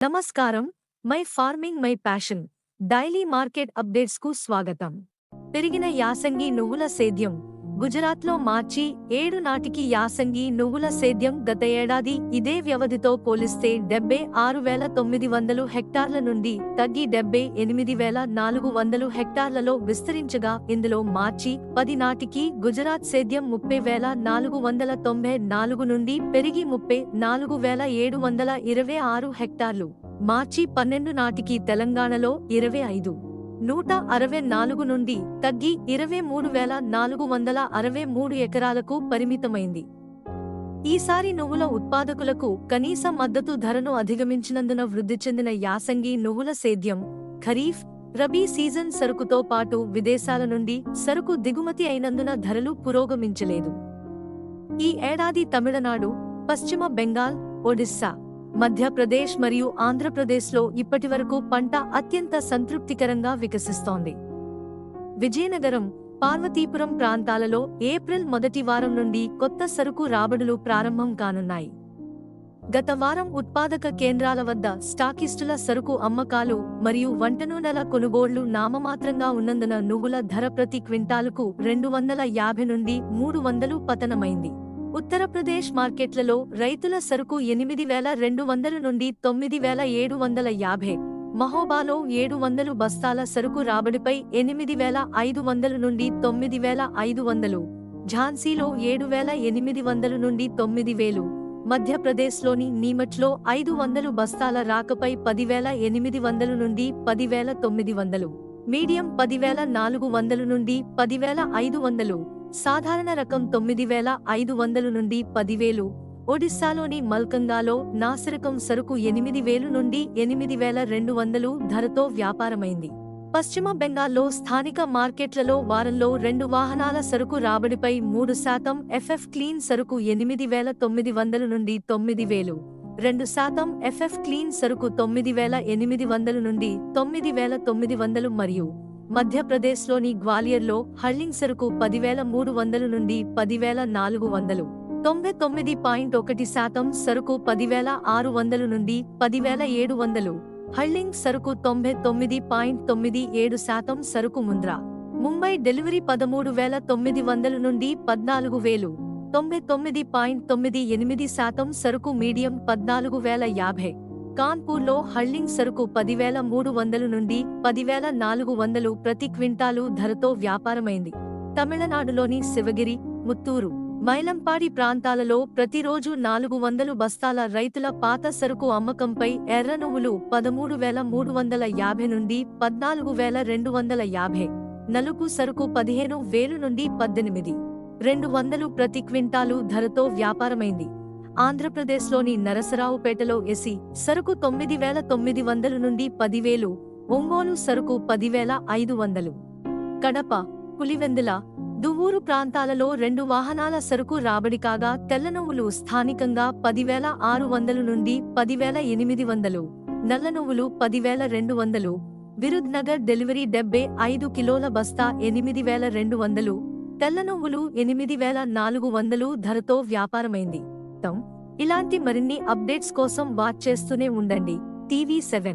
నమస్కారం. My farming my passion daily market updates కు స్వాగతం. పెరిగిన యాసంగి నువ్వుల సేద్యం. గుజరాత్లో మార్చి 7 నాటికి యాసంగి నువ్వుల సేద్యం గత ఏడాది ఇదే వ్యవధితో పోలిస్తే 76,900 హెక్టార్ల నుండి తగ్గి 78,400 హెక్టార్లలో విస్తరించగా, ఇందులో మార్చి 10 నాటికి గుజరాత్ సేద్యం 30,494 నుండి పెరిగి 34,726 హెక్టార్లు, మార్చి 12 నాటికి తెలంగాణలో 25,164 నుండి తగ్గి 23,463 ఎకరాలకు పరిమితమైంది. ఈసారి నువ్వుల ఉత్పాదకులకు కనీస మద్దతు ధరను అధిగమించినందున వృద్ధి చెందిన యాసంగి నువ్వుల సేద్యం ఖరీఫ్, రబీ సీజన్ సరుకుతో పాటు విదేశాల నుండి సరుకు దిగుమతి అయినందున ధరలు పురోగమించలేదు. ఈ ఏడాది తమిళనాడు, పశ్చిమ బెంగాల్, ఒడిస్సా, మధ్యప్రదేశ్ మరియు ఆంధ్రప్రదేశ్లో ఇప్పటివరకు పంట అత్యంత సంతృప్తికరంగా వికసిస్తోంది. విజయనగరం, పార్వతీపురం ప్రాంతాలలో ఏప్రిల్ మొదటి వారం నుండి కొత్త సరుకు రాబడులు ప్రారంభం కానున్నాయి. గత వారం ఉత్పాదక కేంద్రాల వద్ద స్టాకిస్టుల సరుకు అమ్మకాలు మరియు వంటనూనెల కొనుగోళ్లు నామమాత్రంగా ఉన్నందున నువ్వుల ధర ప్రతి క్వింటాలుకు 250 నుండి 300 పతనమైంది. ఉత్తరప్రదేశ్ మార్కెట్లలో రైతుల సరుకు 8,200 నుండి 9,750, మహోబాలో 700 బస్తాల సరుకు రాబడిపై 8,500 నుండి 9,500, ఝాన్సీలో 7,800 నుండి 9,000, మధ్యప్రదేశ్లోని నీమచ్లో 500 బస్తాల రాకపై 10,800 నుండి 10,900, మీడియం 10,400 నుండి 10,500, సాధారణ రకం 9,500 నుండి 10,000. ఒడిశాలోని మల్కంగాలో నాసిరకం సరుకు 8,000 నుండి 8,200 ధరతో వ్యాపారమైంది. పశ్చిమ బెంగాల్లో స్థానిక మార్కెట్లలో వారంలో 2 వాహనాల సరుకు రాబడిపై 3% ఎఫ్ఎఫ్ క్లీన్ సరుకు 8,900 నుండి 9,000, 2% ఎఫ్ఎఫ్ క్లీన్ సరుకు 9,800 నుండి 9,900 మరియు మధ్యప్రదేశ్లోని గ్వాలియర్లో హళ్లింగ్ సరుకు 10,300 నుండి 10,400, 99.1% సరుకు 10,600 నుండి 10,700, హళ్లింగ్ సరుకు 99.97% సరుకు ముంద్రా, ముంబై డెలివరీ 13,900 నుండి 14,000, 99.98% సరుకు మీడియం 14,050, కాన్పూర్లో హళ్లింగ్ సరుకు 10,300 నుండి 10,400 ప్రతి క్వింటాలు ధరతో వ్యాపారమైంది. తమిళనాడులోని శివగిరి, ముత్తూరు, మైలంపాడి ప్రాంతాలలో ప్రతిరోజు 400 బస్తాల రైతుల పాత సరుకు అమ్మకంపై ఎర్ర నువ్వులు 13,350 నుండి 14,250, నలుపు సరుకు 15,000 నుండి 18,200 ప్రతి క్వింటాలు ధరతో వ్యాపారమైంది. ఆంధ్రప్రదేశ్లోని నరసరావుపేటలో ఎసి సరుకు 9,900 నుండి 10,000, ఒంగోలు సరుకు 10,500, కడప, పులివెందుల, దువ్వూరు ప్రాంతాలలో 2 వాహనాల సరుకు రాబడి కాగా, తెల్లనువ్వులు స్థానికంగా 10,600 నుండి 10,800, నల్లనువ్వులు 10,200, విరుద్ నగర్ డెలివరీ 75 కిలోల బస్తా 8,200, తెల్లనువ్వులు 8,400 ధరతో వ్యాపారమైంది. ఇలాంటి మరిన్ని అప్డేట్స్ కోసం వాచ్ చేస్తూనే ఉండండి టీవీ7.